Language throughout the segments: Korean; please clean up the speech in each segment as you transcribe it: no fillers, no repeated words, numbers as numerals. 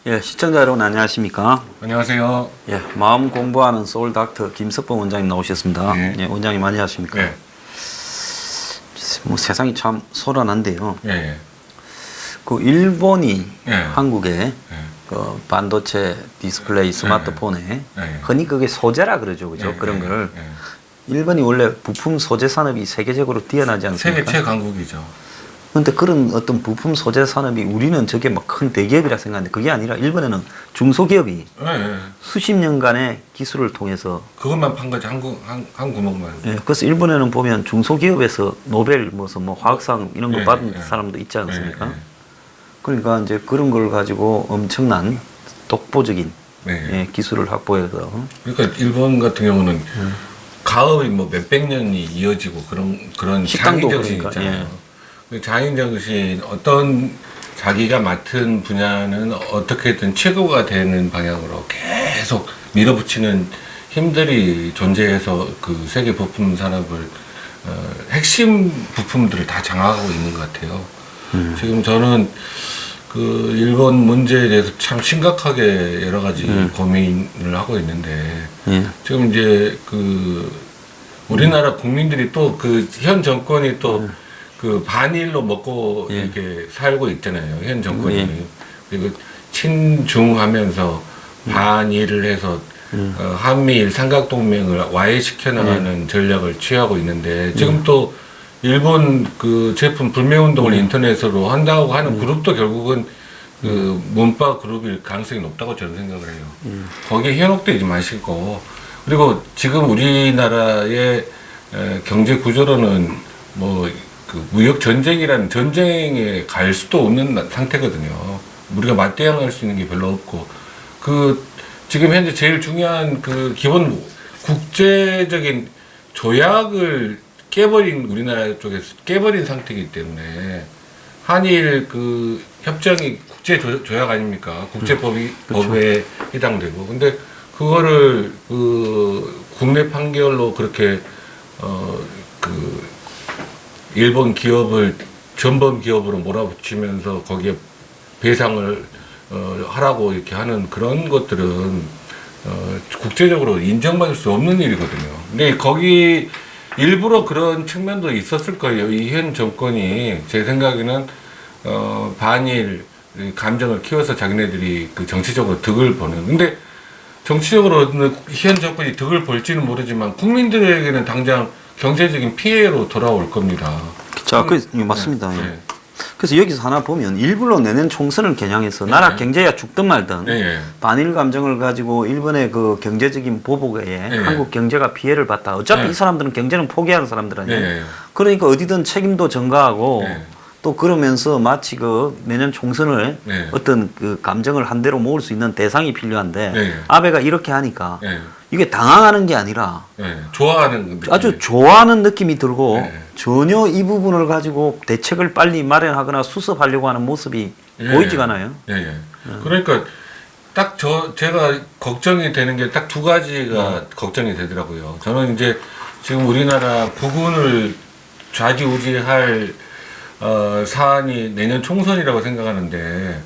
예, 시청자 여러분 안녕하십니까? 안녕하세요. 예, 마음 공부하는 소울 닥터 김석범 원장님 나오셨습니다. 네. 예, 원장님 안녕하십니까? 네. 뭐 세상이 참 소란한데요. 예. 그 일본이 예. 한국에 예. 그 반도체 디스플레이 스마트폰에 예. 흔히 그게 소재라 그러죠, 그죠? 예. 그런 걸 예. 일본이 원래 부품 소재 산업이 세계적으로 뛰어나지 않습니까? 세계 최강국이죠. 그런데 그런 어떤 부품 소재 산업이 우리는 저게 막 큰 대기업이라 생각하는데 그게 아니라 일본에는 중소기업이 예. 예. 수십 년간의 기술을 통해서 그것만 판 거지 한 구멍만. 예, 그래서 일본에는 보면 중소기업에서 노벨 무슨 뭐 화학상 이런 거 예, 받은 예. 사람도 있지 않습니까? 예, 예. 그러니까 이제 그런 걸 가지고 엄청난 독보적인 네. 예, 기술을 확보해서 그러니까 일본 같은 경우는 가업이 뭐 몇백 년이 이어지고 그런 식당도 장인 정신 그러니까, 있잖아요. 그 장인 정신 어떤 자기가 맡은 분야는 어떻게든 최고가 되는 방향으로 계속 밀어붙이는 힘들이 존재해서 그 세계 부품 산업을 핵심 부품들을 다 장악하고 있는 것 같아요. 지금 저는 그 일본 문제에 대해서 참 심각하게 여러 가지 고민을 하고 있는데 예. 지금 이제 그 우리나라 국민들이 또 그 현 정권이 또 그 반일로 먹고 예. 이렇게 살고 있잖아요. 현 정권이. 예. 그리고 친중하면서 반일을 해서 한미일 삼각동맹을 와해시켜 나가는 전략을 취하고 있는데 지금 또 일본 그 제품 불매운동을 인터넷으로 한다고 하는 그룹도 결국은 그 문파 그룹일 가능성이 높다고 저는 생각을 해요. 거기에 현혹되지 마시고 그리고 지금 우리나라의 경제 구조로는 뭐 그 무역 전쟁이라는 전쟁에 갈 수도 없는 상태거든요. 우리가 맞대응할 수 있는 게 별로 없고 그 지금 현재 제일 중요한 그 기본 국제적인 조약을 깨버린 우리나라 쪽에서 깨버린 상태이기 때문에 한일 그 협정이 국제 조약 아닙니까? 국제법이 그렇죠. 법에 해당되고 근데 그거를 그 국내 판결로 그렇게 그 일본 기업을 전범 기업으로 몰아붙이면서 거기에 배상을 하라고 이렇게 하는 그런 것들은 국제적으로 인정받을 수 없는 일이거든요. 근데 거기 일부러 그런 측면도 있었을 거예요. 이 현 정권이 제 생각에는 반일 감정을 키워서 자기네들이 그 정치적으로 득을 보는. 근데 정치적으로는 현 정권이 득을 볼지는 모르지만 국민들에게는 당장 경제적인 피해로 돌아올 겁니다. 자, 그 맞습니다. 네. 예. 네. 그래서 여기서 하나 보면 일부러 내년 총선을 겨냥해서 나라 경제가 죽든 말든 네. 반일 감정을 가지고 일본의 그 경제적인 보복에 네. 한국 경제가 피해를 봤다. 어차피 네. 이 사람들은 경제는 포기하는 사람들 아니에요. 네. 그러니까 어디든 책임도 전가하고 네. 또 그러면서 마치 그 내년 총선을 네. 어떤 그 감정을 한 대로 모을 수 있는 대상이 필요한데 네. 아베가 이렇게 하니까 네. 이게 당황하는 게 아니라 네. 좋아하는 느낌. 아주 좋아하는 느낌이 들고 네. 전혀 이 부분을 가지고 대책을 빨리 마련하거나 수습하려고 하는 모습이 예. 보이지가 않아요. 예. 그러니까 딱 제가 걱정이 되는 게 딱 두 가지가 걱정이 되더라고요. 저는 이제 지금 우리나라 부군을 좌지우지할 사안이 내년 총선이라고 생각하는데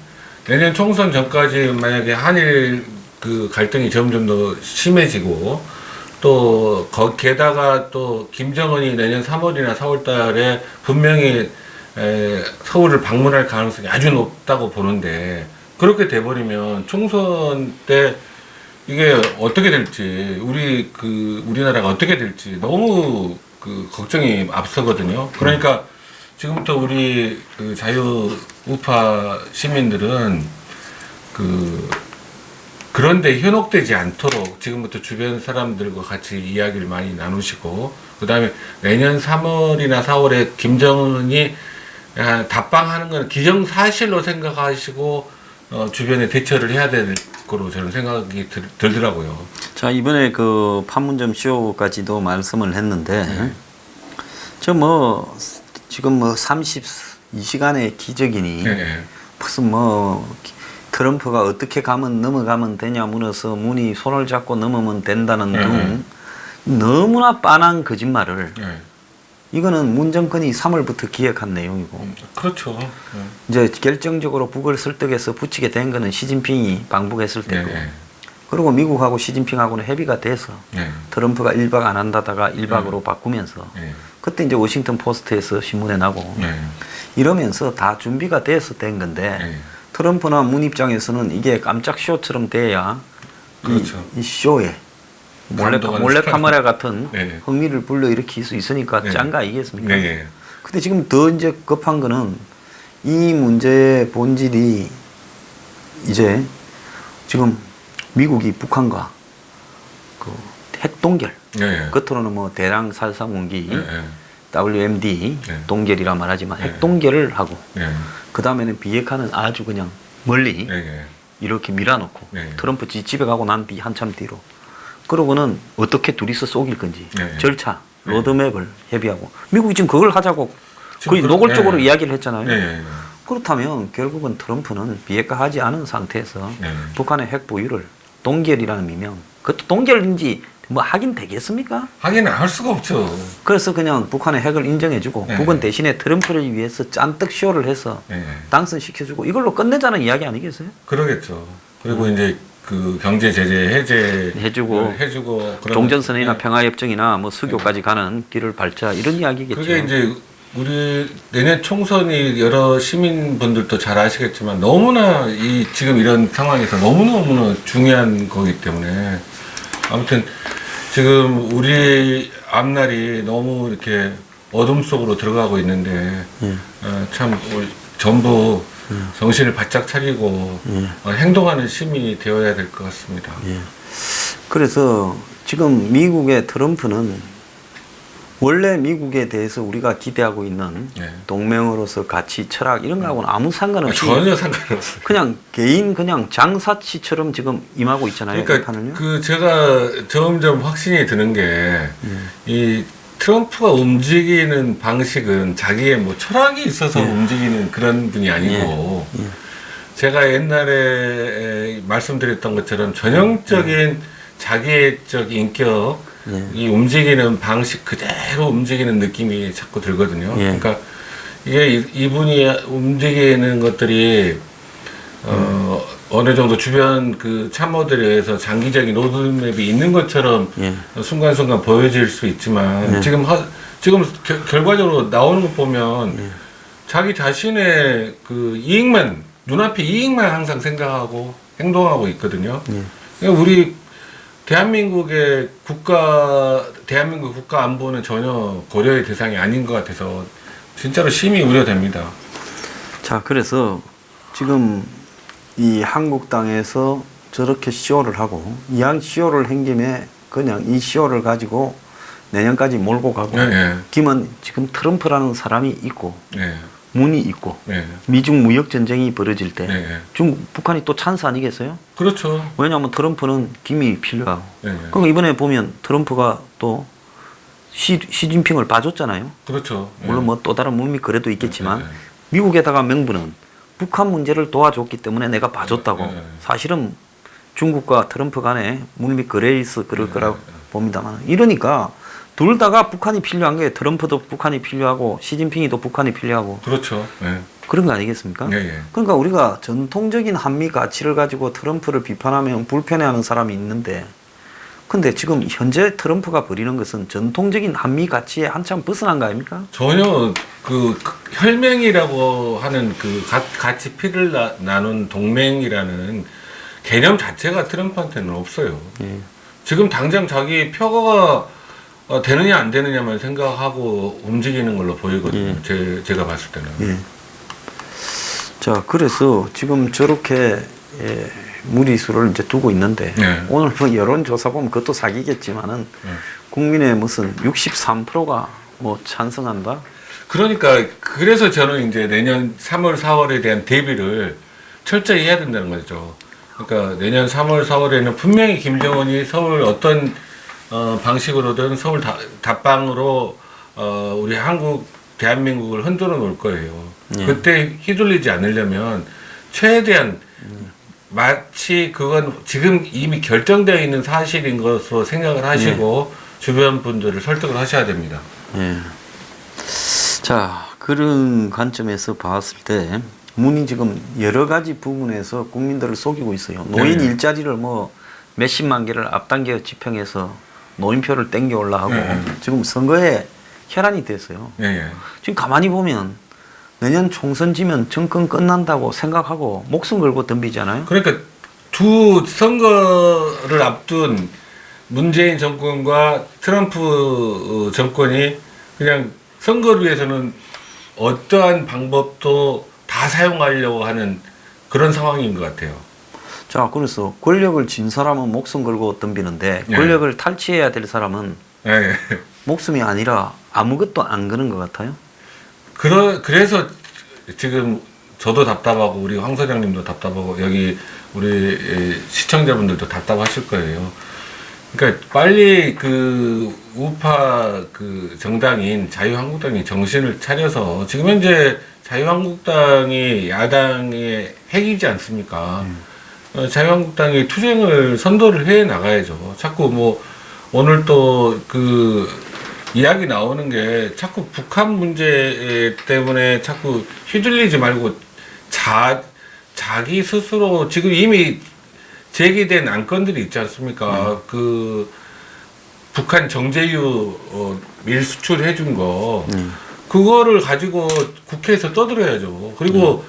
내년 총선 전까지 만약에 한일 그 갈등이 점점 더 심해지고 또 게다가 또 김정은이 내년 3월이나 4월 달에 분명히 서울을 방문할 가능성이 아주 높다고 보는데 그렇게 돼버리면 총선 때 이게 어떻게 될지 우리나라가 어떻게 될지 너무 그 걱정이 앞서거든요. 그러니까 지금부터 우리 그 자유 우파 시민들은 그런데 현혹되지 않도록 지금부터 주변 사람들과 같이 이야기를 많이 나누시고 그 다음에 내년 3월이나 4월에 김정은이 답방하는 건 기정사실로 생각하시고 주변에 대처를 해야 될 거로 저는 생각이 들더라고요. 자, 이번에 그 판문점 쇼까지도 말씀을 했는데 저 뭐 지금 뭐 32시간의 기적이니 네. 무슨 뭐 트럼프가 어떻게 넘어가면 되냐 물어서 문이 손을 잡고 넘으면 된다는 등 너무나 빤한 거짓말을 네. 이거는 문 정권이 3월부터 기획한 내용이고 그렇죠. 이제 결정적으로 북을 설득해서 붙이게 된 거는 시진핑이 방북했을 네. 때고 그리고 미국하고 시진핑하고는 협의가 돼서 네. 트럼프가 1박 안 한다다가 1박으로 바꾸면서 네. 그때 이제 워싱턴 포스트에서 신문에 나고 네. 이러면서 다 준비가 돼서 된 건데 네. 트럼프나 문 입장에서는 이게 깜짝 쇼처럼 돼야 그렇죠. 이 쇼에 감동하는 몰래 스타일. 카메라 같은 네. 흥미를 불러일으킬 수 있으니까 네. 짠 거 아니겠습니까? 네. 근데 지금 더 이제 급한 거는 이 문제의 본질이 이제 지금 미국이 북한과 그 핵동결 네. 겉으로는 뭐 대량 살상무기 네. 네. WMD 네. 동결이라 말하지만 네. 핵동결을 하고 네. 그 다음에는 비핵화는 아주 그냥 멀리 네. 이렇게 밀어놓고 네. 트럼프 집에 가고 난 뒤 한참 뒤로 그러고는 어떻게 둘이서 속일 건지 네. 절차 네. 로드맵을 협의하고 미국이 지금 그걸 하자고 지금 거의 노골적으로 네. 이야기를 했잖아요. 네. 그렇다면 결국은 트럼프는 비핵화하지 않은 상태에서 네. 북한의 핵 보유를 동결이라는 미명 그것도 동결인지 뭐 하긴 되겠습니까? 하기는 할 수가 없죠. 그래서 그냥 북한의 핵을 인정해주고 네. 북은 대신에 트럼프를 위해서 짠뜩 쇼를 해서 네. 당선시켜주고 이걸로 끝내자는 이야기 아니겠어요? 그러겠죠. 그리고 이제 그 경제 제재 해제 해주고 그러면- 종전선언이나 네. 평화협정이나 뭐 수교까지 가는 길을 밟자 이런 이야기겠죠. 그게 이제 우리 내년 총선이 여러 시민분들도 잘 아시겠지만 너무나 이 지금 이런 상황에서 너무너무나 중요한 거기 때문에 아무튼 지금 우리 앞날이 너무 이렇게 어둠 속으로 들어가고 있는데 참 우리 전부 정신을 바짝 차리고 행동하는 시민이 되어야 될 것 같습니다. 그래서 지금 미국의 트럼프는 원래 미국에 대해서 우리가 기대하고 있는 네. 동맹으로서 가치, 철학 이런 거하고는 아무 상관없이 전혀 상관없어요. 그냥 개인 그냥 장사치처럼 지금 임하고 있잖아요. 그러니까 북한은요. 그 제가 점점 확신이 드는 게 이 트럼프가 움직이는 방식은 자기의 뭐 철학이 있어서 움직이는 그런 분이 아니고 제가 옛날에 말씀드렸던 것처럼 전형적인 자기애적 인격 이 움직이는 방식 그대로 움직이는 느낌이 자꾸 들거든요. 그러니까 이게 이분이 움직이는 것들이 어느 정도 주변 그 참모들에 의해서 장기적인 로드맵이 있는 것처럼 순간순간 보여질 수 있지만 지금 결과적으로 나오는 것 보면 자기 자신의 그 이익만 눈앞의 이익만 항상 생각하고 행동하고 있거든요. 그러니까 우리 대한민국 국가 안보는 전혀 고려의 대상이 아닌 것 같아서 진짜로 심히 우려됩니다. 자, 그래서 지금 이 한국당에서 저렇게 쇼를 하고 이왕 쇼를 한 김에 그냥 이 쇼를 가지고 내년까지 몰고 가고 김은 지금 트럼프라는 사람이 있고 문이 있고 미중 무역 전쟁이 벌어질 때 북한이 또 찬스 아니겠어요? 그렇죠. 왜냐하면 트럼프는 김이 필요하고 그럼 이번에 보면 트럼프가 또 시진핑을 봐줬잖아요. 그렇죠. 물론 뭐 또 다른 물밑 거래도 있겠지만 미국에다가 명분은 북한 문제를 도와줬기 때문에 내가 봐줬다고. 사실은 중국과 트럼프 간에 물밑 거래에 있어 그럴 거라고 봅니다만 이러니까 둘 다가 북한이 필요한 게 트럼프도 북한이 필요하고 시진핑이 또 북한이 필요하고 그렇죠. 그런 거 아니겠습니까? 그러니까 우리가 전통적인 한미 가치를 가지고 트럼프를 비판하면 불편해하는 사람이 있는데 근데 지금 현재 트럼프가 벌이는 것은 전통적인 한미 가치에 한참 벗어난 거 아닙니까? 전혀 그 혈맹이라고 하는 그 같이 피를 나눈 동맹이라는 개념 자체가 트럼프한테는 없어요. 지금 당장 자기 표가 되느냐 안 되느냐만 생각하고 움직이는 걸로 보이거든요. 제가 봤을 때는. 자, 그래서 지금 저렇게 무리수를 이제 두고 있는데 오늘 뭐 여론조사 보면 그것도 사기겠지만은 국민의 무슨 63%가 뭐 찬성한다. 그러니까 그래서 저는 이제 내년 3월, 4월에 대한 대비를 철저히 해야 된다는 거죠. 그러니까 내년 3월, 4월에는 분명히 김정은이 서울 어떤 방식으로든 서울 답방으로 우리 대한민국을 흔들어 놓을 거예요. 그때 휘둘리지 않으려면 최대한 마치 그건 지금 이미 결정되어 있는 사실인 것으로 생각을 하시고 주변 분들을 설득을 하셔야 됩니다. 자, 그런 관점에서 봤을 때 문이 지금 여러 가지 부분에서 국민들을 속이고 있어요. 노인 네. 일자리를 뭐 몇십만 개를 앞당겨 집행해서 노인표를 땡겨 올라하고 네. 지금 선거에 혈안이 됐어요. 예, 예. 지금 가만히 보면 내년 총선 지면 정권 끝난다고 생각하고 목숨 걸고 덤비잖아요. 그러니까 두 선거를 앞둔 문재인 정권과 트럼프 정권이 그냥 선거를 위해서는 어떠한 방법도 다 사용하려고 하는 그런 상황인 것 같아요. 자, 그래서 권력을 진 사람은 목숨 걸고 덤비는데 네. 권력을 탈취해야 될 사람은 예, 예. 목숨이 아니라 아무것도 안 거는 것 같아요. 그래서 지금 저도 답답하고 우리 황 소장님도 답답하고 여기 우리 시청자분들도 답답하실 거예요. 그러니까 빨리 그 우파 그 정당인 자유한국당이 정신을 차려서 지금 현재 자유한국당이 야당의 핵이지 않습니까? 자유한국당이 투쟁을 선도를 해 나가야죠. 자꾸 뭐 오늘 또 그 이야기 나오는 게 자꾸 북한 문제 때문에 자꾸 휘둘리지 말고 자기 스스로 지금 이미 제기된 안건들이 있지 않습니까? 그 북한 정제유 밀수출해 준 거 그거를 가지고 국회에서 떠들어야죠. 그리고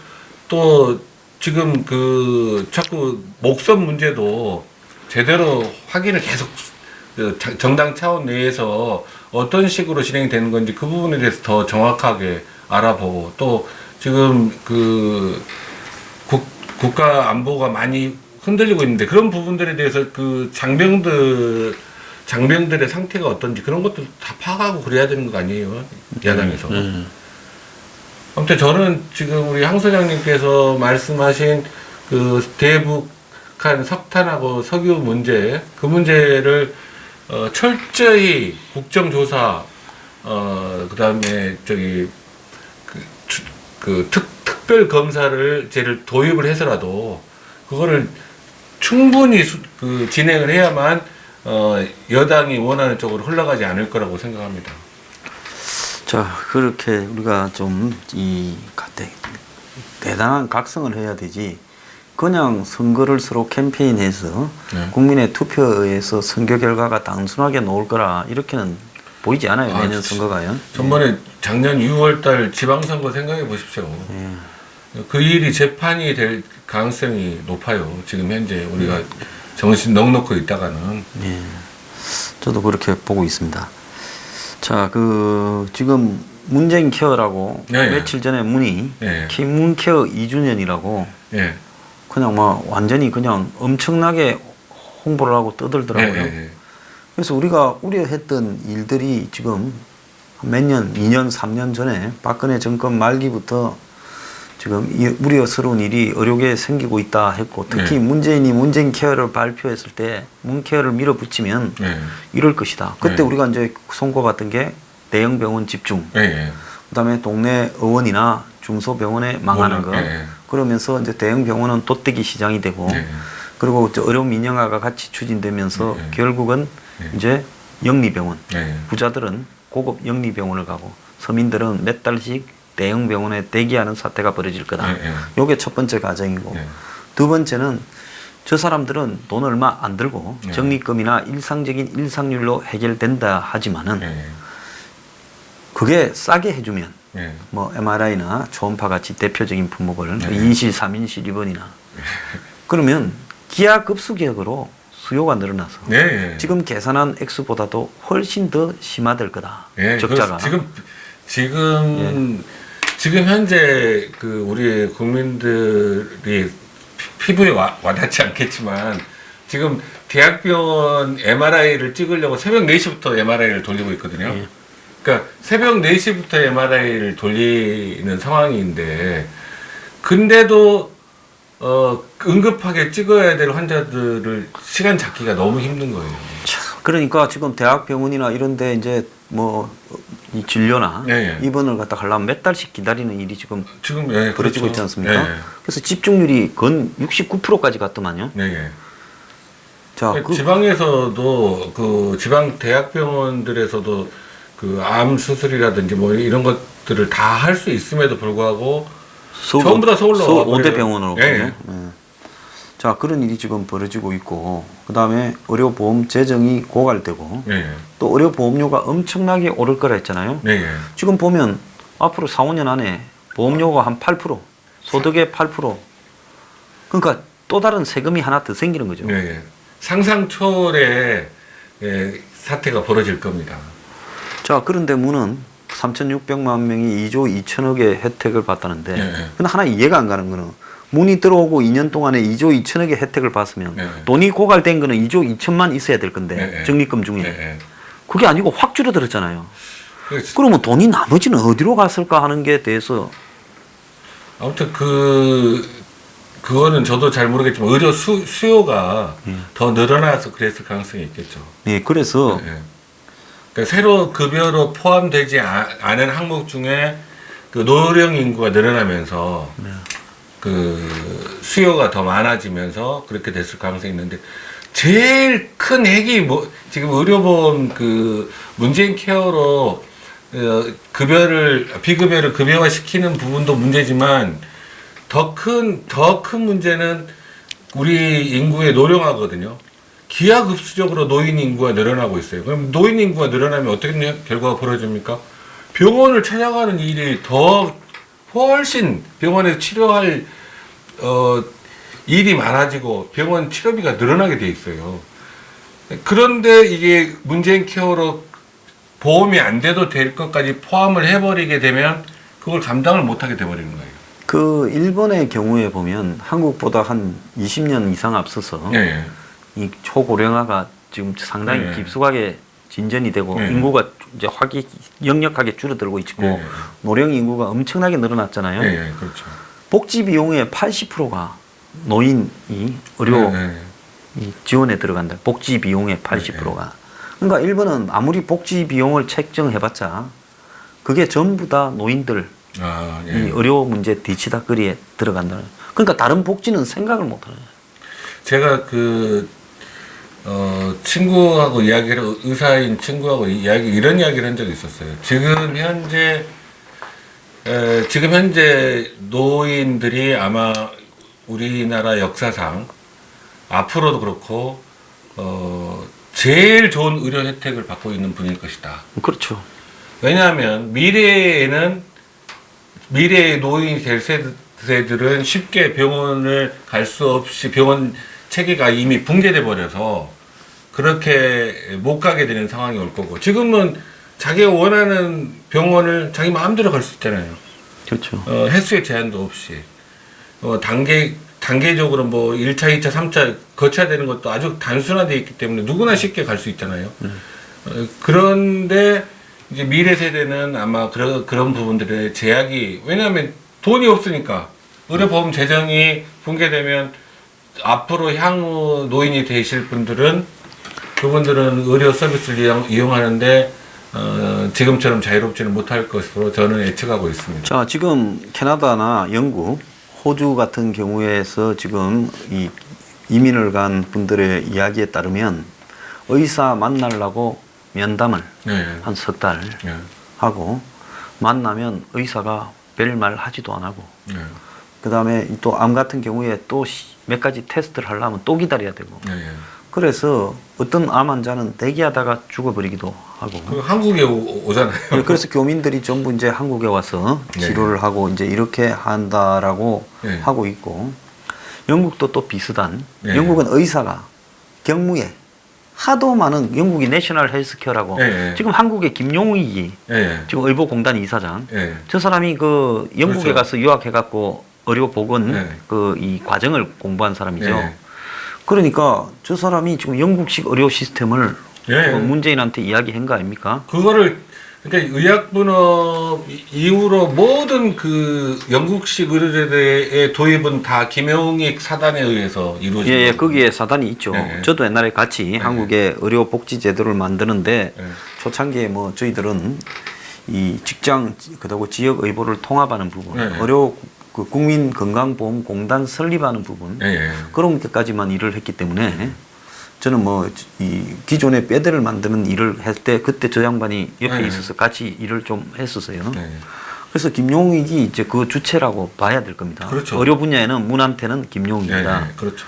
또 지금 그 자꾸 목선 문제도 제대로 확인을 계속 정당 차원 내에서 어떤 식으로 진행되는 건지 그 부분에 대해서 더 정확하게 알아보고 또 지금 그 국가 안보가 많이 흔들리고 있는데 그런 부분들에 대해서 그 장병들의 상태가 어떤지 그런 것도 다 파악하고 그래야 되는 거 아니에요? 야당에서. 아무튼 저는 지금 우리 황 소장님께서 말씀하신 그 대북한 석탄하고 석유 문제 그 문제를 철저히 국정조사 그다음에 저기 특별 검사를 제를 도입을 해서라도 그거를 충분히 진행을 해야만 여당이 원하는 쪽으로 흘러가지 않을 거라고 생각합니다. 자, 그렇게 우리가 좀 대단한 각성을 해야 되지. 그냥 선거를 서로 캠페인해서 네. 국민의 투표에 의해서 선거 결과가 단순하게 나올 거라 이렇게는 보이지 않아요. 내년 선거가요. 전번에 작년 6월달 지방선거 생각해 보십시오. 그 일이 재판이 될 가능성이 높아요. 지금 현재 우리가 정신 넉넉히 있다가는. 예. 저도 그렇게 보고 있습니다. 자, 지금 문재인 케어라고 예, 예. 며칠 전에 문이 예. 김문 케어 2주년이라고 예. 그냥 막 완전히 그냥 엄청나게 홍보를 하고 떠들더라고요. 예. 그래서 우리가 우려했던 일들이 지금 몇 년, 2년, 3년 전에 박근혜 정권 말기부터 지금 우려스러운 일이 의료계에 생기고 있다 했고 특히 문재인이 문재인 케어를 발표했을 때 문케어를 밀어붙이면 이럴 것이다. 그때 우리가 이제 송고받던 게 대형 병원 집중, 그다음에 동네 의원이나 중소병원에 망하는 거, 그러면서 이제 대형 병원은 돛대기 시장이 되고 그리고 의료 민영화가 같이 추진되면서 결국은 이제 영리병원, 부자들은 고급 영리병원을 가고 서민들은 몇 달씩 대형 병원에 대기하는 사태가 벌어질 거다. 요게 첫 번째 가정이고 두 번째는 저 사람들은 돈 얼마 안 들고 적립금이나 일상적인 일상률로 해결된다 하지만은 그게 싸게 해주면 뭐 MRI나 초음파 같이 대표적인 품목을 2인실, 3인실 입원이나 그러면 기하급수격으로 수요가 늘어나서 지금 계산한 액수보다도 훨씬 더 심화될 거다. 적자가. 지금 현재 그 우리 국민들이 피부에 와닿지 않겠지만 지금 대학병원 MRI를 찍으려고 새벽 4시부터 MRI를 돌리고 있거든요. 그러니까 새벽 4시부터 MRI를 돌리는 상황인데 근데도 응급하게 찍어야 될 환자들을 시간 잡기가 너무 힘든 거예요. 그러니까 지금 대학병원이나 이런데 이제 뭐 이 진료나 입원을 갖다 하려면 몇 달씩 기다리는 일이 지금 벌어지고 있지 않습니까? 그래서 집중률이 건 69%까지 갔더만요. 자, 지방에서도 그 지방 대학병원들에서도 그 암 수술이라든지 뭐 이런 것들 것들을 다 할 수 있음에도 불구하고 전부 다 서울로 서울 와버려요. 5대 병원으로. 예, 예. 자, 그런 일이 지금 벌어지고 있고, 그 다음에 의료보험 재정이 고갈되고, 예, 예. 또 의료보험료가 엄청나게 오를 거라 했잖아요. 예, 예. 지금 보면 앞으로 4, 5년 안에 보험료가 한 8%, 소득의 8%. 그러니까 또 다른 세금이 하나 더 생기는 거죠. 예, 예. 상상 초월의 사태가 벌어질 겁니다. 자, 그런데 문은 3,600만 명이 2조 2천억의 혜택을 받다는데, 예, 예. 근데 하나 이해가 안 가는 거는 문이 들어오고 2년 동안에 2조 2천억의 혜택을 받으면 예, 예. 돈이 고갈된 거는 2조 2천만 있어야 될 건데, 예, 예. 적립금 중에. 예, 예. 그게 아니고 확 줄어들었잖아요. 그래서 그러면 돈이 나머지는 어디로 갔을까 하는 게 대해서 아무튼 그거는 저도 잘 모르겠지만 의료 수요가 더 늘어나서 그랬을 가능성이 있겠죠. 예, 그래서 예, 예. 그러니까 새로 급여로 포함되지 않은 항목 중에 그 노령 인구가 늘어나면서 그 수요가 더 많아지면서 그렇게 됐을 가능성이 있는데 제일 큰 핵이 뭐 지금 의료보험 그 문재인 케어로 비급여를 급여화 시키는 부분도 문제지만 더 큰 문제는 우리 인구의 노령화거든요. 기하급수적으로 노인 인구가 늘어나고 있어요. 그럼 노인 인구가 늘어나면 어떻게 결과가 벌어집니까? 병원을 찾아가는 일이 더 훨씬 병원에서 치료할 일이 많아지고 병원 치료비가 늘어나게 돼 있어요. 그런데 이게 문재인 케어로 보험이 안 돼도 될 것까지 포함을 해버리게 되면 그걸 감당을 못하게 돼버리는 거예요. 그 일본의 경우에 보면 한국보다 한 20년 이상 앞서서 예, 예. 이 초고령화가 지금 상당히 네. 깊숙하게 진전이 되고 네. 인구가 이제 역력하게 줄어들고 있고 네. 노령 인구가 엄청나게 늘어났잖아요. 예, 예, 그렇죠. 복지 비용의 80%가 노인이 의료 예, 예. 이 지원에 들어간다. 복지 비용의 80%가. 그러니까 일본은 아무리 복지 비용을 책정해봤자 그게 전부 다 노인들 아, 이 예. 의료 문제 뒤치다거리에 들어간다는. 그러니까 다른 복지는 생각을 못하는. 제가 친구하고 의사인 친구하고 이런 이야기를 한 적이 있었어요. 지금 현재 노인들이 아마 우리나라 역사상 앞으로도 그렇고 제일 좋은 의료 혜택을 받고 있는 분일 것이다. 그렇죠. 왜냐하면 미래의 노인이 될 세대들은 쉽게 병원을 갈 수 없이 병원 체계가 이미 붕괴돼 버려서 그렇게 못 가게 되는 상황이 올 거고, 지금은 자기가 원하는 병원을 자기 마음대로 갈 수 있잖아요. 그렇죠. 횟수의 제한도 없이 단계적으로 뭐 1차, 2차, 3차 거쳐야 되는 것도 아주 단순화되어 있기 때문에 누구나 쉽게 갈 수 있잖아요. 그런데 이제 미래 세대는 아마 그런 부분들의 제약이, 왜냐하면 돈이 없으니까 의료보험 재정이 붕괴되면 앞으로 향후 노인이 되실 분들은 그분들은 의료 서비스를 이용하는데 지금처럼 자유롭지는 못할 것으로 저는 예측하고 있습니다. 자, 지금 캐나다나 영국, 호주 같은 경우에서 지금 이 이민을 간 분들의 이야기에 따르면 의사 만나려고 면담을 네. 한 석 달 네. 하고 만나면 의사가 별말 하지도 안 하고 네. 그 다음에 또 암 같은 경우에 또 몇 가지 테스트를 하려면 또 기다려야 되고 네. 그래서 어떤 암 환자는 대기하다가 죽어버리기도 하고 그 한국에 오잖아요. 그래서 교민들이 전부 이제 한국에 와서 네. 치료를 하고 이제 이렇게 한다라고 네. 하고 있고 영국도 또 비슷한 네. 영국은 의사가 경무에 하도 많은 영국이 내셔널 헬스케어라고 네. 지금 한국의 김용희 네. 지금 의료공단 이사장 네. 저 사람이 그 영국에 그렇죠. 가서 유학해갖고 의료보건 네. 그 이 과정을 공부한 사람이죠. 네. 그러니까 저 사람이 지금 영국식 의료 시스템을 네. 문재인한테 이야기한 거 아닙니까? 그거를 그러니까 의약분업 이후로 모든 그 영국식 의료제도의 도입은 다 김용익 사단에 의해서 이루어진 예, 거거든요. 거기에 사단이 있죠. 네. 저도 옛날에 같이 한국의 의료복지제도를 만드는데 네. 초창기에 뭐 저희들은 이 직장 그리고 지역 의료를 통합하는 부분, 네. 의료 그 국민건강보험공단 설립하는 부분 예. 그런 데까지만 일을 했기 때문에 저는 뭐 이 기존의 배들을 만드는 일을 할 때 그때 저 양반이 옆에 네. 있어서 같이 일을 좀 했었어요. 네. 그래서 김용익이 이제 그 주체라고 봐야 될 겁니다. 그렇죠. 의료 분야에는 문한테는 김용익이다. 네, 그렇죠.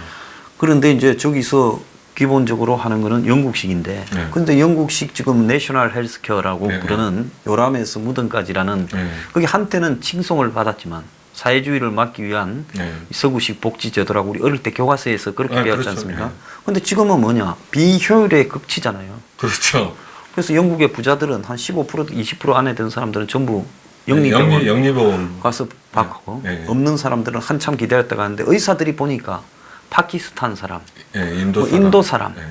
그런데 이제 저기서 기본적으로 하는 거는 영국식인데, 네. 근데 영국식 지금 내셔널 헬스케어라고 네. 부르는 요람에서 무덤까지라는 네. 그게 한때는 칭송을 받았지만 사회주의를 막기 위한 네. 서구식 복지제도라고 우리 어릴 때 교과서에서 그렇게 네, 배웠지 그렇죠. 않습니까? 네. 근데 지금은 뭐냐? 비효율의 극치잖아요. 그렇죠. 그래서 영국의 부자들은 한 15% 20% 안에 든 사람들은 전부 영리병원 영리보험 가서 받고 네. 없는 사람들은 한참 기다렸다가 하는데 의사들이 보니까 파키스탄 사람, 네, 인도 뭐 사람. 인도 사람, 네.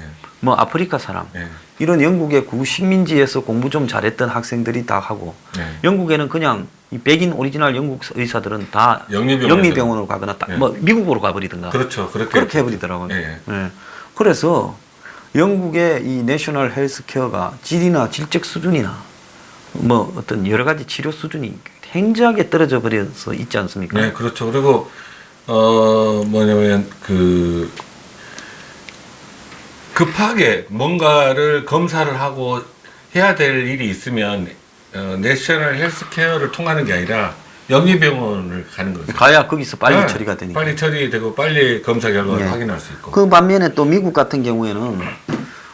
뭐 아프리카 사람 네. 이런 영국의 구식민지에서 공부 좀 잘했던 학생들이 다 하고 네. 영국에는 그냥 이 백인 오리지널 영국 의사들은 다 영리병원에서. 영리병원으로 가거나 네. 뭐 미국으로 가버리든가 그렇죠. 그렇게 해버리더라고요. 네. 예. 그래서 영국의 이 내셔널 헬스케어가 질이나 질적 수준이나 뭐 어떤 여러 가지 치료 수준이 굉장하게 떨어져 버려서 있지 않습니까? 네, 그렇죠. 그리고 뭐냐면 급하게 뭔가를 검사를 하고 해야 될 일이 있으면 내셔널 헬스케어를 통하는 게 아니라 영리병원을 가는 거죠. 가야 거기서 빨리 네, 처리가 되니까. 빨리 처리되고 빨리 검사 결과를 예. 확인할 수 있고. 그 반면에 또 미국 같은 경우에는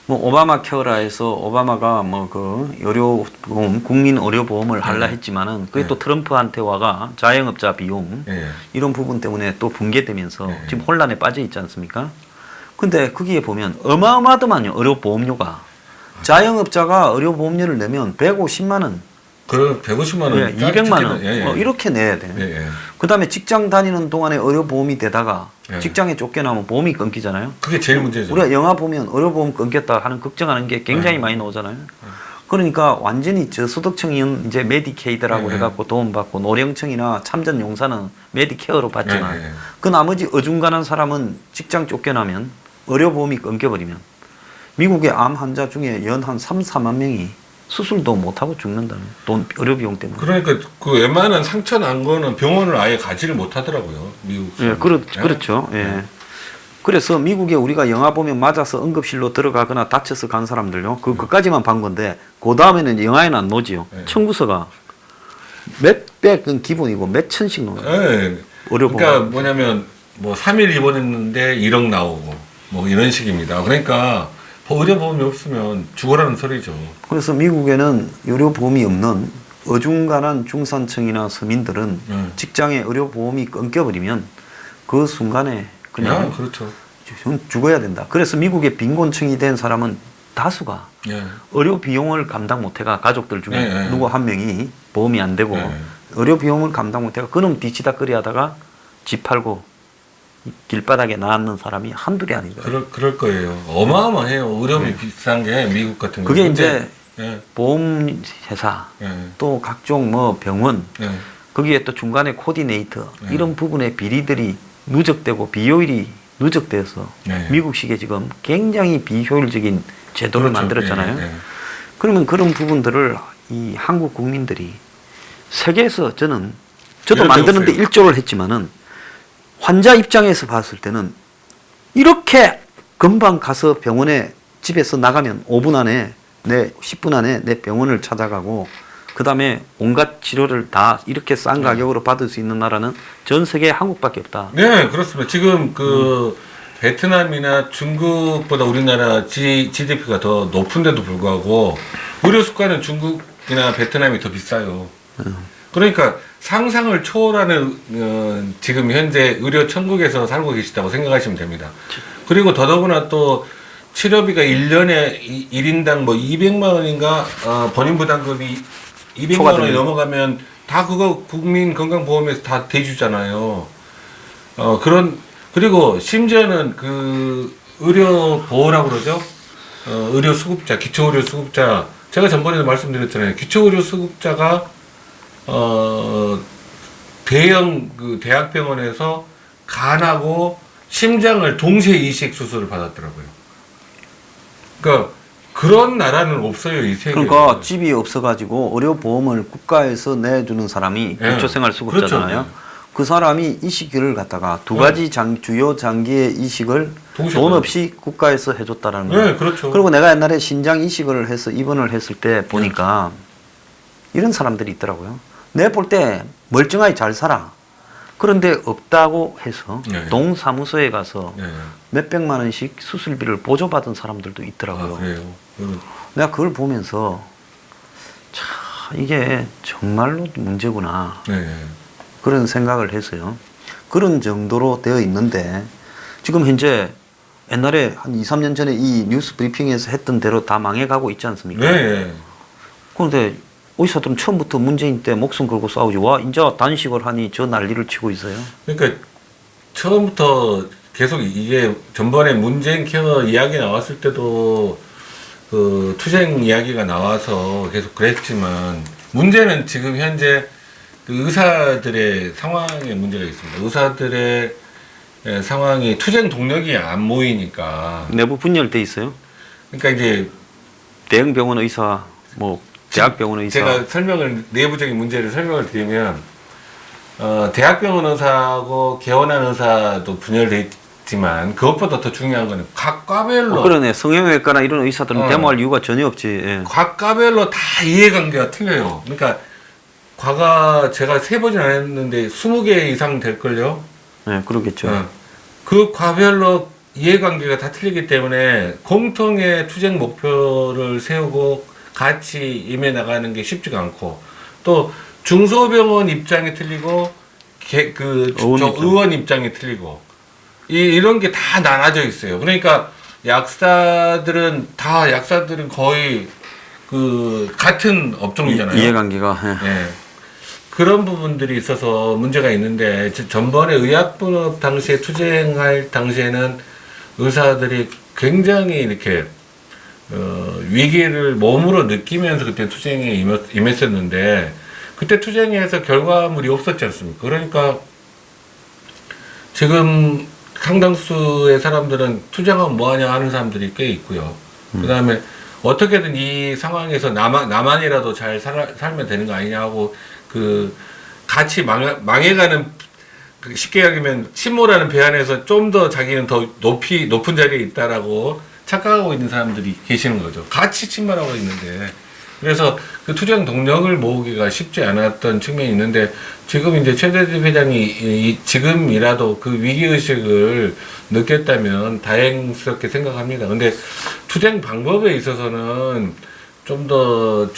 뭐 오바마 케어라 해서 오바마가 뭐 그 의료보험 국민 의료보험을 할라 했지만은 그게 네. 또 트럼프한테 와가 자영업자 비용 예. 이런 부분 때문에 또 붕괴되면서 네. 지금 혼란에 빠져 있지 않습니까? 근데 거기에 보면 어마어마하더만요. 의료보험료가. 자영업자가 의료보험료를 내면 150만 원, 그럼 150만 원, 예, 200만 원 예, 예. 뭐 이렇게 내야 돼요. 예, 예. 그다음에 직장 다니는 동안에 의료보험이 되다가 예. 직장에 쫓겨나면 보험이 끊기잖아요. 그게 제일 문제죠. 우리가 영화 보면 의료보험 끊겼다 하는 걱정하는 게 굉장히 네. 많이 나오잖아요. 그러니까 완전히 저소득층인 이제 메디케이드라고 네. 해갖고 도움받고 노령층이나 참전용사는 메디케어로 받지만 네, 네. 그 나머지 어중간한 사람은 직장 쫓겨나면 의료보험이 끊겨버리면 미국의 암 환자 중에 연 한 3, 4만 명이 수술도 못하고 죽는다는 돈 의료비용 때문에. 그러니까 그 웬만한 상처 난 거는 병원을 아예 가지를 못하더라고요. 미국. 예, 그렇죠. 예. 네. 그래서 미국에 우리가 영화 보면 맞아서 응급실로 들어가거나 다쳐서 간 사람들요. 그까지만 본 건데, 그 다음에는 영화에는 안 나오지요. 네. 청구서가 몇백은 기본이고 몇 천씩 나와요. 예. 의료보험. 그러니까 뭐냐면 뭐 3일 입원했는데 1억 나오고 뭐 이런 식입니다. 그러니까 의료보험이 없으면 죽어라는 소리죠. 그래서 미국에는 의료보험이 없는 어중간한 중산층이나 서민들은 직장에 의료보험이 끊겨버리면 그 순간에 그냥 그렇죠. 죽어야 된다. 그래서 미국의 빈곤층이 된 사람은 다수가 예. 의료 비용을 감당 못해가 가족들 중에 네. 누구 한 명이 보험이 안 되고 네. 의료 비용을 감당 못해가 그놈 뒤치다거리 하다가 집 팔고 길바닥에 나앉는 사람이 한둘이 아니거든요. 그럴 거예요. 어마어마해요. 의료비 비싼 게 미국 같은 거. 그게 이제 예. 보험회사 예. 또 각종 뭐 병원 예. 거기에 또 중간에 코디네이터 네. 이런 부분의 비리들이 누적되고 비효율이 누적돼서 네. 미국식의 지금 굉장히 비효율적인 제도를 그렇죠. 만들었잖아요. 예, 예. 그러면 그런 부분들을 이 한국 국민들이 세계에서 저도 예를 만드는데 들었어요. 일조를 했지만은 환자 입장에서 봤을 때는 이렇게 금방 가서 병원에 집에서 나가면 5분 안에 10분 안에 내 병원을 찾아가고 그다음에 온갖 치료를 다 이렇게 싼 가격으로 받을 수 있는 나라는 전 세계에 한국밖에 없다. 네, 그렇습니다. 지금 베트남이나 중국보다 우리나라 GDP가 더 높은데도 불구하고 의료 수가는 중국이나 베트남이 더 비싸요. 그러니까 상상을 초월하는 지금 현재 의료 천국에서 살고 계시다고 생각하시면 됩니다. 그리고 더더구나 또 치료비가 1년에 1인당 뭐 200만 원인가 본인 부담금이 200만 원이 넘어가면 다 그거 국민건강보험에서 다 대주잖아요. 그리고 심지어는 그 의료보호라고 그러죠. 의료수급자, 기초의료수급자. 제가 전번에도 말씀드렸잖아요. 기초의료수급자가 대형 그 대학병원에서 간하고 심장을 동시에 이식 수술을 받았더라고요. 그러니까 그런 나라는 없어요, 이 세계에. 그러니까 집이 없어가지고 의료보험을 국가에서 내주는 사람이 예. 기초생활수급자잖아요. 그렇죠. 그 사람이 이식을 갖다가 두 가지 주요 장기의 이식을 동시에 돈 없이 국가에서 해줬다라는 거예요. 네, 그렇죠. 그리고 내가 옛날에 신장 이식을 해서 입원을 했을 때 보니까 이런 사람들이 있더라고요. 내 볼 때 멀쩡하게 잘 살아. 그런데 없다고 해서 네. 동사무소에 가서 네. 몇백만 원씩 수술비를 보조받은 사람들도 있더라고요. 아, 그래요. 내가 그걸 보면서 참 이게 정말로 문제구나 네. 그런 생각을 했어요. 그런 정도로 되어 있는데 지금 현재 옛날에 한 2, 3년 전에 이 뉴스 브리핑에서 했던 대로 다 망해가고 있지 않습니까? 네. 그런데 의사들은 처음부터 문재인 때 목숨 걸고 싸우지. 와, 이제 단식을 하니 저 난리를 치고 있어요. 그러니까 처음부터 계속 이게 전번에 문재인 케어 이야기 나왔을 때도 그 투쟁 이야기가 나와서 계속 그랬지만 문제는 지금 현재 그 의사들의 상황에 문제가 있습니다. 의사들의 상황이 투쟁 동력이 안 모이니까. 내부 분열돼 있어요. 그러니까 이제 대형 병원 의사, 뭐 대학병원 의사. 제가 내부적인 문제를 설명을 드리면 대학병원 의사하고 개원한 의사도 분열돼 있지만 그것보다 더 중요한 거는 각 과별로 그러네. 성형외과나 이런 의사들은 데모할 이유가 전혀 없지. 예. 각 과별로 다 이해관계가 틀려요. 그러니까 과가 제가 세보진 않았는데 20개 이상 될걸요. 네, 그러겠죠. 그 과별로 이해관계가 다 틀리기 때문에 공통의 투쟁 목표를 세우고 같이 임해 나가는 게 쉽지가 않고 또 중소병원 입장이 틀리고 의원 입장이 틀리고 이런 게 다 나눠져 있어요. 그러니까 약사들은 거의 그 같은 업종이잖아요. 이해관계가. 예. 네. 그런 부분들이 있어서 문제가 있는데 전번에 의약분업 당시에 투쟁할 당시에는 의사들이 굉장히 이렇게 위기를 몸으로 느끼면서 그때 투쟁에 임했었는데 그때 투쟁에서 결과물이 없었지 않습니까? 그러니까 지금 상당수의 사람들은 투쟁하면 뭐하냐 하는 사람들이 꽤 있고요. 그 다음에 어떻게든 이 상황에서 나만이라도 잘 살면 되는 거 아니냐 하고 그 같이 망해가는 쉽게 얘기하면 침몰하는 배 안에서 좀 더 자기는 더 높은 자리에 있다라고 착각하고 있는 사람들이 계시는 거죠. 같이 침몰하고 있는데 그래서 그 투쟁 동력을 모으기가 쉽지 않았던 측면이 있는데 지금 이제 최대집 회장이 지금이라도 그 위기의식을 느꼈다면 다행스럽게 생각합니다. 근데 투쟁 방법에 있어서는 좀 더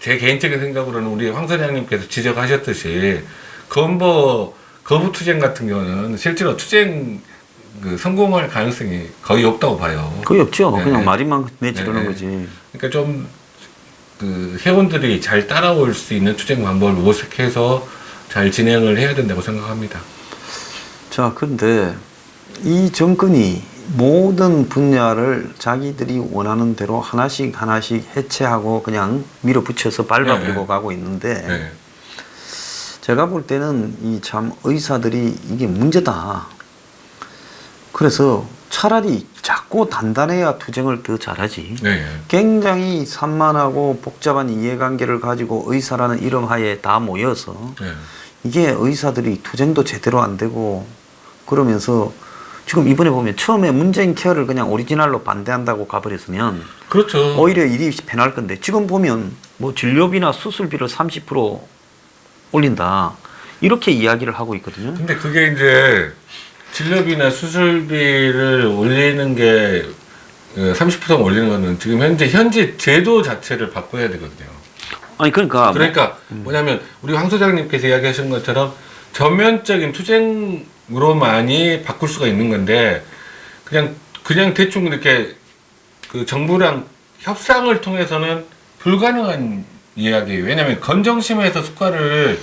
제 개인적인 생각으로는 우리 황 소장님께서 지적하셨듯이 거부 투쟁 같은 경우는 실제로 투쟁 성공할 가능성이 거의 없다고 봐요. 거의 없죠. 네. 그냥 말이만 내지르는 네. 거지. 그러니까 좀 회원들이 잘 따라올 수 있는 투쟁 방법을 모색해서 잘 진행을 해야 된다고 생각합니다. 자, 그런데 이 정권이 모든 분야를 자기들이 원하는 대로 하나씩 해체하고 그냥 밀어붙여서 밟아버리고 네. 가고 있는데 네. 제가 볼 때는 이 참 의사들이 이게 문제다. 그래서 차라리 작고 단단해야 투쟁을 더 잘하지. 네. 굉장히 산만하고 복잡한 이해관계를 가지고 의사라는 이름 하에 다 모여서 네. 이게 의사들이 투쟁도 제대로 안 되고 그러면서 지금 이번에 보면 처음에 문재인 케어를 그냥 오리지널로 반대한다고 가버렸으면 그렇죠. 오히려 일이 편할 건데 지금 보면 뭐 진료비나 수술비를 30% 올린다 이렇게 이야기를 하고 있거든요. 근데 그게 이제 진료비나 수술비를 올리는 게 30% 올리는 거는 지금 현재 제도 자체를 바꿔야 되거든요. 아니 그러니까 뭐냐면 우리 황 소장님께서 이야기하신 것처럼 전면적인 투쟁으로만이 바꿀 수가 있는 건데 그냥 대충 이렇게 그 정부랑 협상을 통해서는 불가능한 이야기예요. 왜냐하면 건정심에서 수가를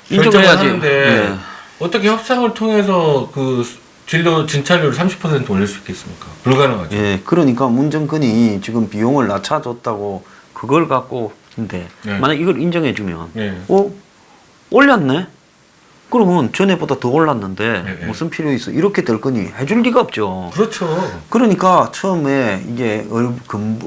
인정해야지. 하는데 네. 어떻게 협상을 통해서 그 진찰료를 30% 올릴 수 있겠습니까? 불가능하죠. 예, 그러니까 문정권이 지금 비용을 낮춰줬다고 그걸 갖고 근데 네. 만약 이걸 인정해주면 네. 올렸네? 그러면 전에보다 더 올랐는데 네. 무슨 필요 있어? 이렇게 될 거니 해줄 리가 없죠. 그렇죠. 그러니까 처음에 이게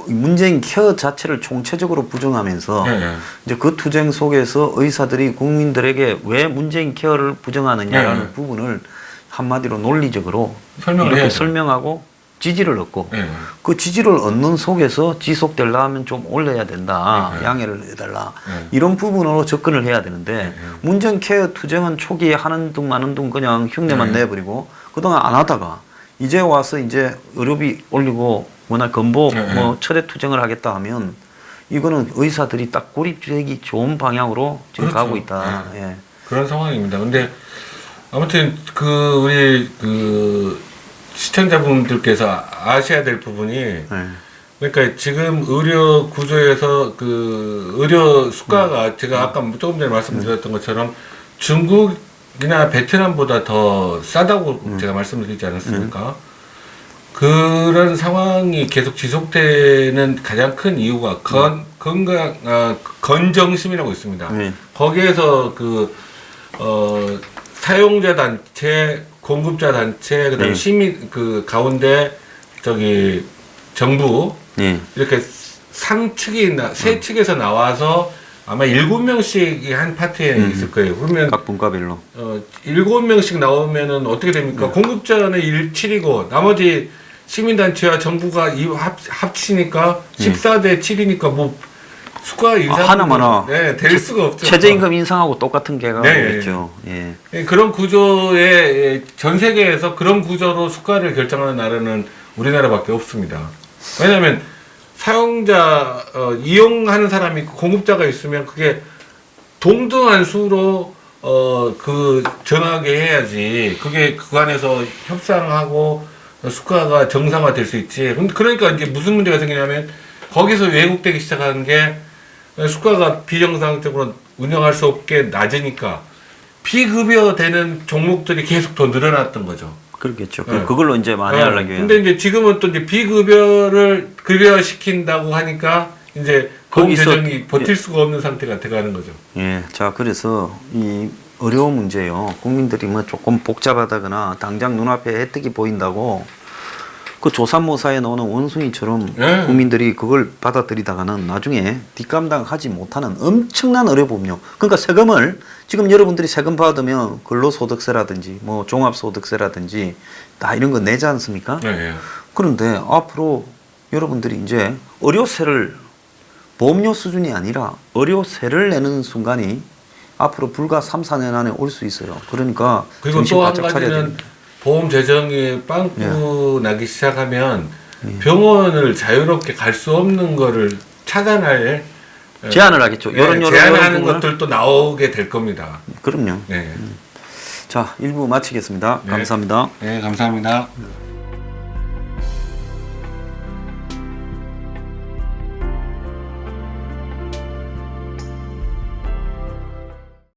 문재인 케어 자체를 총체적으로 부정하면서 네. 이제 그 투쟁 속에서 의사들이 국민들에게 왜 문재인 케어를 부정하느냐라는 네. 부분을 한마디로 논리적으로 설명을 이렇게 해야죠. 설명하고 지지를 얻고 네. 그 지지를 얻는 속에서 지속되려면 좀 올려야 된다. 네. 양해를 해달라. 네. 이런 부분으로 접근을 해야 되는데 네. 문재인 케어 투쟁은 초기에 하는 둥 마는 둥 그냥 흉내만 네. 내버리고 그동안 안 하다가 이제 와서 이제 의료비 올리고 워낙 건보 네. 뭐 철회 투쟁을 하겠다 하면 이거는 의사들이 딱 고립되기 좋은 방향으로 지금 그렇죠. 가고 있다. 네. 예. 그런 상황입니다. 근데 아무튼 우리 시청자분들께서 아셔야 될 부분이 예. 그러니까 지금 의료 구조에서 의료 수가가 제가 아까 조금 전에 말씀드렸던 것처럼 중국이나 베트남보다 더 싸다고 제가 말씀드리지 않았습니까? 그런 상황이 계속 지속되는 가장 큰 이유가 건정심이라고 있습니다. 거기에서 사용자 단체, 공급자 단체, 그다음에 시민 가운데 정부 이렇게 세 측에서 나와서 아마 7명씩 한 파트에 있을 거예요. 그러면 각 분과별로 7명씩 나오면은 어떻게 됩니까? 공급자는 17이고 나머지 시민단체와 정부가 합치니까 14대 7이니까 뭐 수가 인상 하나마나 될 수가 없죠. 최저임금 인상하고 똑같은 계획이겠죠. 예. 그런 구조에 전 세계에서 그런 구조로 수가를 결정하는 나라는 우리나라밖에 없습니다. 왜냐하면 사용자 이용하는 사람이 있고 공급자가 있으면 그게 동등한 수로 정하게 해야지 그게 그 안에서 협상하고 수가가 정상화될 수 있지. 그러니까 이제 무슨 문제가 생기냐면 거기서 왜곡되기 시작하는 게 수가가 비정상적으로 운영할 수 없게 낮으니까 비급여되는 종목들이 계속 더 늘어났던 거죠. 그렇겠죠. 그걸로 이제 만회하려고 해요. 근데 이제 지금은 또 이제 비급여를 급여시킨다고 하니까 이제 재정이 버틸 수가 없는 상태가 돼가는 거죠. 예. 자, 그래서 이 어려운 문제요. 국민들이 뭐 조금 복잡하다거나 당장 눈앞에 혜택이 보인다고 그 조삼모사에 나오는 원숭이처럼 국민들이 그걸 받아들이다가는 나중에 뒷감당하지 못하는 엄청난 어려움요. 그러니까 세금을 지금 여러분들이 세금 받으면 근로소득세라든지 뭐 종합소득세라든지 다 이런 거 내지 않습니까? 그런데 앞으로 여러분들이 이제 의료세를 보험료 수준이 아니라 의료세를 내는 순간이 앞으로 불과 3, 4년 안에 올 수 있어요. 그러니까 그리고 또 한 가지는 보험 재정이 빵꾸 나기 시작하면 병원을 자유롭게 갈 수 없는 거를 차단할 제한을 하겠죠. 제한하는 것들도 나오게 될 겁니다. 그럼요. 자, 1부 마치겠습니다. 감사합니다. 네, 감사합니다.